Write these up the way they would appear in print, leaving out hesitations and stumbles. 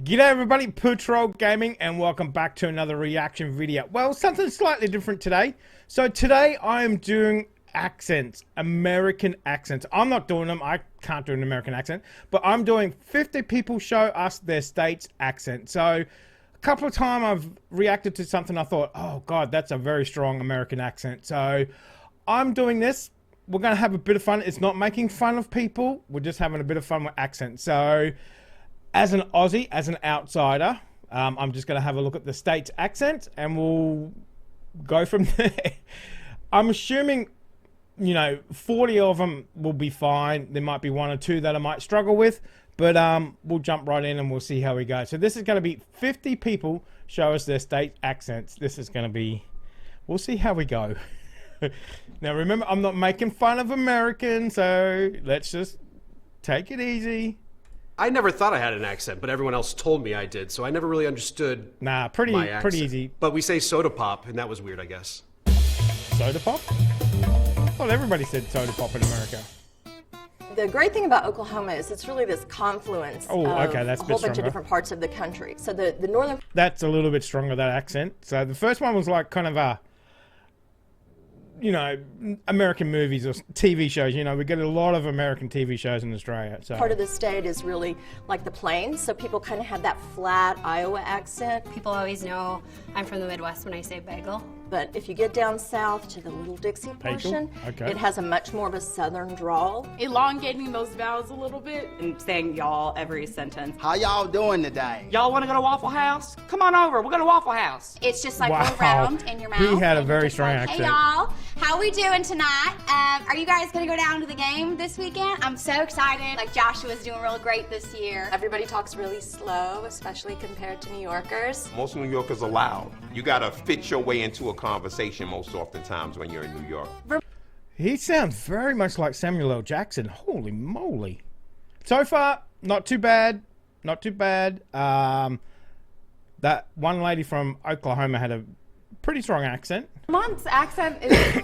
G'day everybody, Patrol Gaming, and welcome back to another reaction video. Well, something slightly different today. So today I am doing accents, American accents. I'm not doing them, I can't do an American accent, but I'm doing 50 people show us their state's accent. So a couple of times I've reacted to something I thought, oh god, that's a very strong American accent. So I'm doing this. We're going to have a bit of fun. It's not making fun of people, we're just having a bit of fun with accents. So as an Aussie, as an outsider, I'm just going to have a look at the state's accent and we'll go from there. I'm assuming, you know, 40 of them will be fine. There might be one or two that I might struggle with, but we'll jump right in and we'll see how we go. So this is going to be 50 people show us their state accents. This is going to be, we'll see how we go. Now remember, I'm not making fun of Americans, so let's just take it easy. I never thought I had an accent, but everyone else told me I did, so I never really understood. Nah, pretty easy. But we say soda pop, and that was weird, I guess. Soda pop? Well, everybody said soda pop in America. The great thing about Oklahoma is it's really this confluence of that's a whole bunch of different parts of the country. So the northern... That's a little bit stronger, that accent. So the first one was like kind of a, you know, American movies or TV shows. You know, we get a lot of American TV shows in Australia. So part of the state is really like the plains, so people kind of have that flat Iowa accent. People always know I'm from the Midwest when I say bagel. But if you get down south to the Little Dixie portion, it has a much more of a southern drawl. Elongating those vowels a little bit and saying y'all every sentence. How y'all doing today? Y'all want to go to Waffle House? Come on over, we'll go to Waffle House. It's just like go around in your mouth. He had a very strong accent. Hey y'all, how we doing tonight? Are you guys gonna go down to the game this weekend? I'm so excited. Like Joshua's doing real great this year. Everybody talks really slow, especially compared to New Yorkers. Most New Yorkers are loud. You gotta fit your way into a conversation most oftentimes when you're in New York. He sounds very much like Samuel L. Jackson. Holy moly. So far, not too bad. Not too bad. That one lady from Oklahoma had a pretty strong accent. Vermont's accent is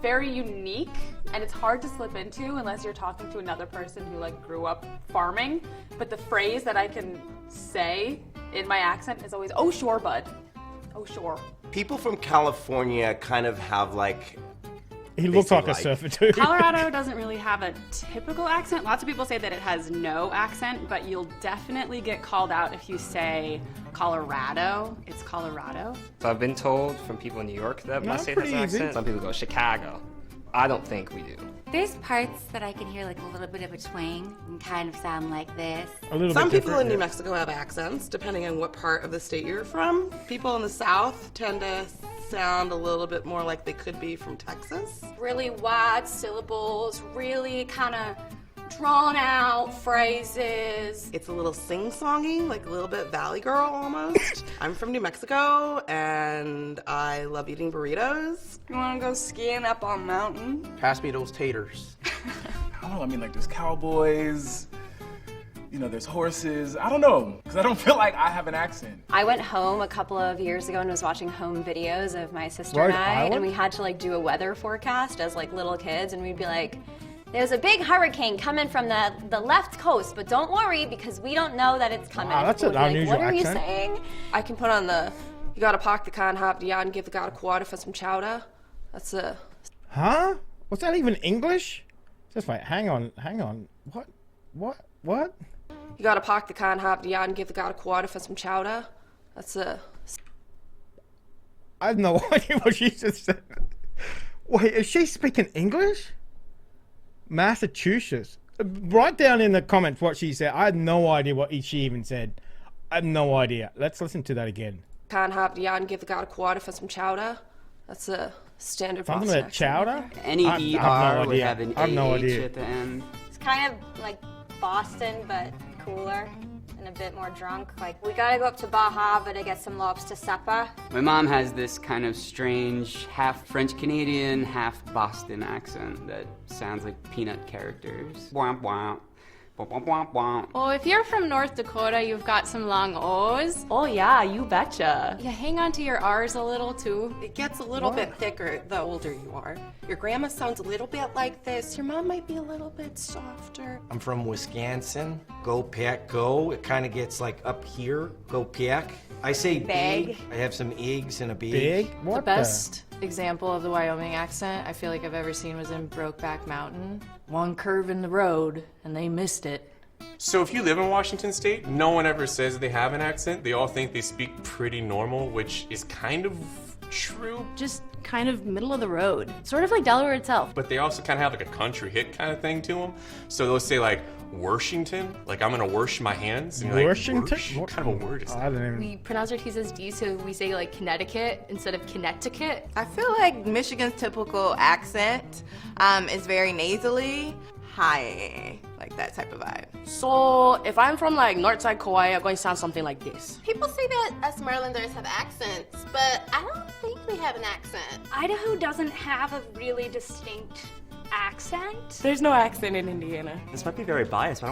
very unique, and it's hard to slip into unless you're talking to another person who like grew up farming. But the phrase that I can say in my accent is always, "Oh sure, bud. Oh sure." People from California kind of have like... He looks like a surfer too. Colorado doesn't really have a typical accent. Lots of people say that it has no accent, but you'll definitely get called out if you say Colorado. It's Colorado. So I've been told from people in New York that my state has an accent. Some people go Chicago. I don't think we do. There's parts that I can hear like a little bit of a twang and kind of sound like this. Some people in New Mexico have accents, depending on what part of the state you're from. People in the South tend to sound a little bit more like they could be from Texas. Really wide syllables, really kind of drawn out phrases. It's a little sing-songy, like a little bit Valley Girl almost. I'm from New Mexico and I love eating burritos. You wanna go skiing up on mountain? Pass me those taters. I don't know, I mean like there's cowboys, you know, there's horses. I don't know, because I don't feel like I have an accent. I went home a couple of years ago and was watching home videos of my sister and I, and we had to like do a weather forecast as like little kids, and we'd be like, there's a big hurricane coming from the left coast, but don't worry because we don't know that it's coming. Wow, that's an unusual accent. What are you saying? I can put on the, you gotta park the car and hop down and give the guy a quarter for some chowder. That's a... Huh? Was that even English? Just wait, hang on. What? You gotta park the car and hop down and give the guy a quarter for some chowder. That's a... I have no idea what she just said. Wait, is she speaking English? Massachusetts. Write down in the comments what she said. I have no idea what she even said. I have no idea. Let's listen to that again. Can't hop down and give the guy a quarter for some chowder. That's a standard Something like chowder? N-E-D-R would have an A-H at the end. It's kind of like Boston, but cooler and a bit more drunk. Like, we gotta go up to Baja, but to get some lobster supper. My mom has this kind of strange half French-Canadian, half Boston accent that sounds like peanut characters. Womp womp. Well, if you're from North Dakota, you've got some long O's. Oh yeah, you betcha. You hang on to your R's a little too. It gets a little bit thicker the older you are. Your grandma sounds a little bit like this. Your mom might be a little bit softer. I'm from Wisconsin. Go Pack Go. It kind of gets like up here. Go Pack. I say big. I have some eggs and a big. Big? What the best example of the Wyoming accent I feel like I've ever seen was in Brokeback Mountain. One curve in the road and they missed it. So if you live in Washington State, no one ever says they have an accent. They all think they speak pretty normal, which is kind of true. Just kind of middle of the road. Sort of like Delaware itself. But they also kind of have like a country hit kind of thing to them. So they'll say like, Worshington, like I'm gonna wash my hands. And you're Worshington? Like, what kind of a word is that? I don't even... We pronounce our T's as D, so we say like Connecticut instead of Connecticut. I feel like Michigan's typical accent is very nasally, high, like that type of vibe. So if I'm from like Northside Kauai, I'm going to sound something like this. People say that us Marylanders have accents, but I don't think we have an accent. Idaho doesn't have a really distinct accent. There's no accent in Indiana. This might be very biased, but I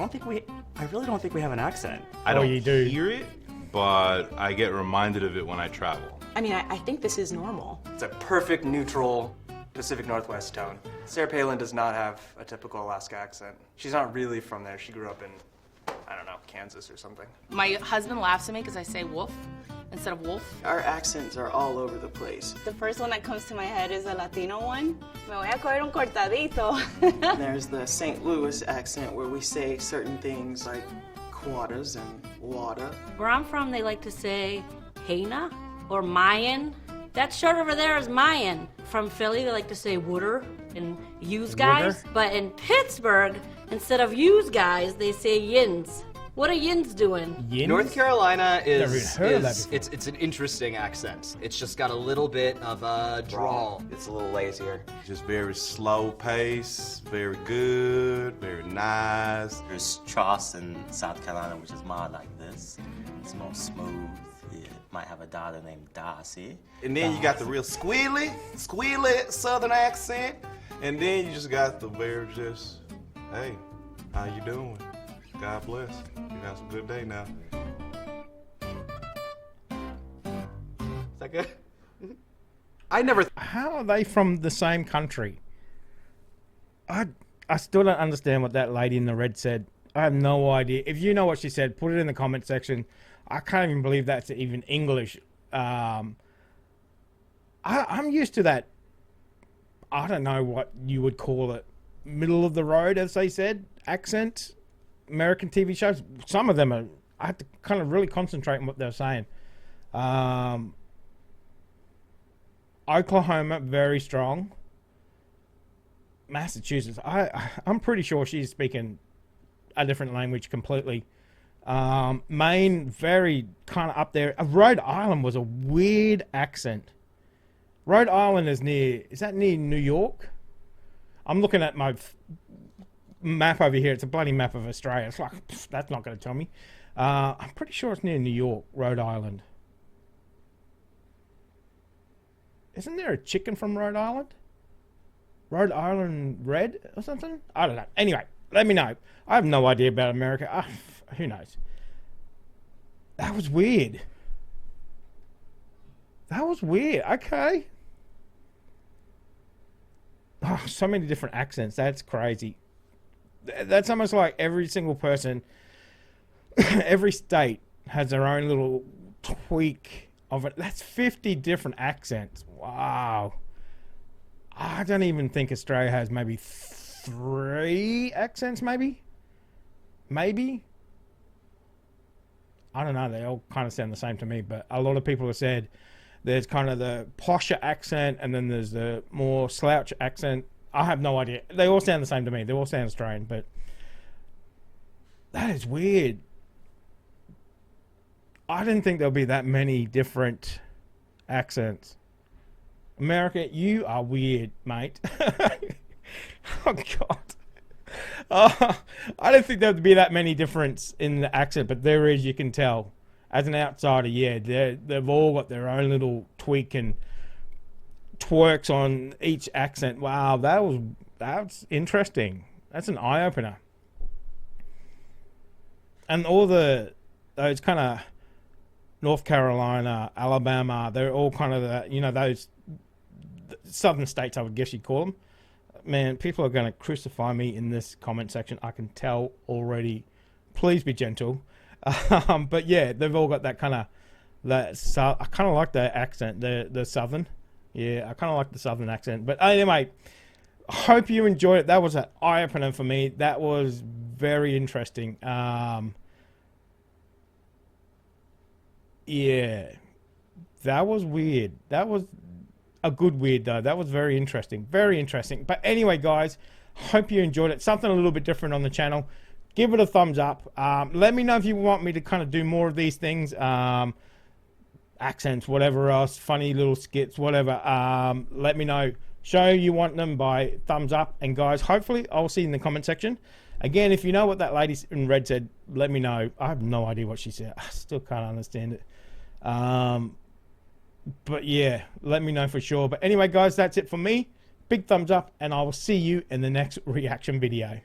really don't think we have an accent. I don't hear it, but I get reminded of it when I travel. I mean, I think this is normal. It's a perfect neutral Pacific Northwest tone. Sarah Palin does not have a typical Alaska accent. She's not really from there. She grew up in, I don't know, Kansas or something. My husband laughs at me because I say wolf instead of wolf. Our accents are all over the place. The first one that comes to my head is a Latino one. Me voy a coger un cortadito. There's the St. Louis accent where we say certain things like quarters and water. Where I'm from, they like to say Hena or Mayan. That shirt over there is Mayan. From Philly, they like to say wooder and use guys. But in Pittsburgh, instead of use guys, they say yins. What are yins doing? Yins? North Carolina is it's an interesting accent. It's just got a little bit of a drawl. It's a little lazier. Just very slow pace, very good, very nice. There's Charleston, South Carolina, which is more like this. It's more smooth. It might have a daughter named Darcy. And then you got the real squealy southern accent. And then you just got the very just, hey, how you doing? God bless. You have a good day now. Is that good? I never... How are they from the same country? I still don't understand what that lady in the red said. I have no idea. If you know what she said, put it in the comment section. I can't even believe that's even English. I'm used to that. I don't know what you would call it. Middle of the road, as they said, accent. American TV shows. Some of them are. I had to kind of really concentrate on what they're saying. Oklahoma, very strong. Massachusetts, I'm pretty sure she's speaking a different language completely. Maine, very kind of up there. Rhode Island was a weird accent. Rhode Island is that near New York? I'm looking at my map over here. It's a bloody map of Australia. It's like, that's not going to tell me. I'm pretty sure it's near New York, Rhode Island. Isn't there a chicken from Rhode Island? Rhode Island Red or something? I don't know. Anyway, let me know. I have no idea about America. Who knows? That was weird. That was weird. Okay. Oh, so many different accents. That's crazy. That's almost like every single person, every state has their own little tweak of it. That's 50 different accents. Wow. I don't even think Australia has maybe 3 accents, maybe? Maybe? I don't know. They all kind of sound the same to me, but a lot of people have said there's kind of the posher accent and then there's the more slouch accent. I have no idea. They all sound the same to me. They all sound Australian, but that is weird. I didn't think there'll be that many different accents. America, you are weird, mate. Oh, God. I don't think there'd be that many difference in the accent, but there is, you can tell. As an outsider, yeah, they've all got their own little tweak and twerks on each accent. Wow, that's interesting. That's an eye-opener. and all those kind of North Carolina, Alabama, they're all kind of those southern states, I would guess you'd call them. Man, people are going to crucify me in this comment section. I can tell already. Please be gentle. But yeah, they've all got that kind of I kind of like the accent, the southern. Yeah, I kind of like the southern accent. But anyway, I hope you enjoyed it. That was an eye opener for me. That was very interesting. Yeah, that was weird. That was a good weird though. That was very interesting. Very interesting. But anyway, guys, hope you enjoyed it. Something a little bit different on the channel. Give it a thumbs up. Let me know if you want me to kind of do more of these things. Accents, whatever else, funny little skits, whatever. Let me know. Show you want them by thumbs up. And guys, hopefully I'll see you in the comment section. Again, if you know what that lady in red said, let me know. I have no idea what she said. I still can't understand it. But yeah, let me know for sure. But anyway, guys, that's it for me. Big thumbs up, and I will see you in the next reaction video.